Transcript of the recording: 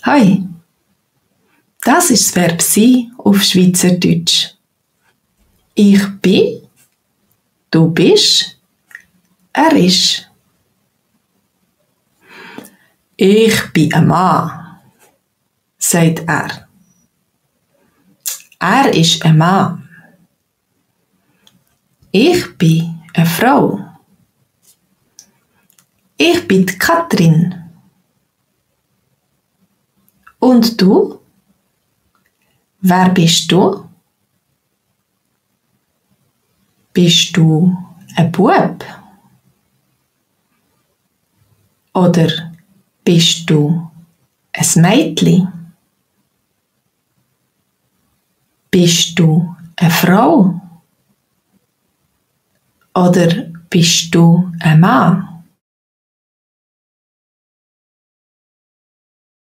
Hi, das ist das Verb sein auf Schweizerdeutsch. Ich bin, du bist, er ist. Ich bin ein Mann, sagt er. Er ist ein Mann. Ich bin eine Frau. Ich bin die Katrin. Und du? Wer bist du? Bist du ein Bub? Oder bist du ein Mädchen? Bist du eine Frau? Oder bist du ein Mann?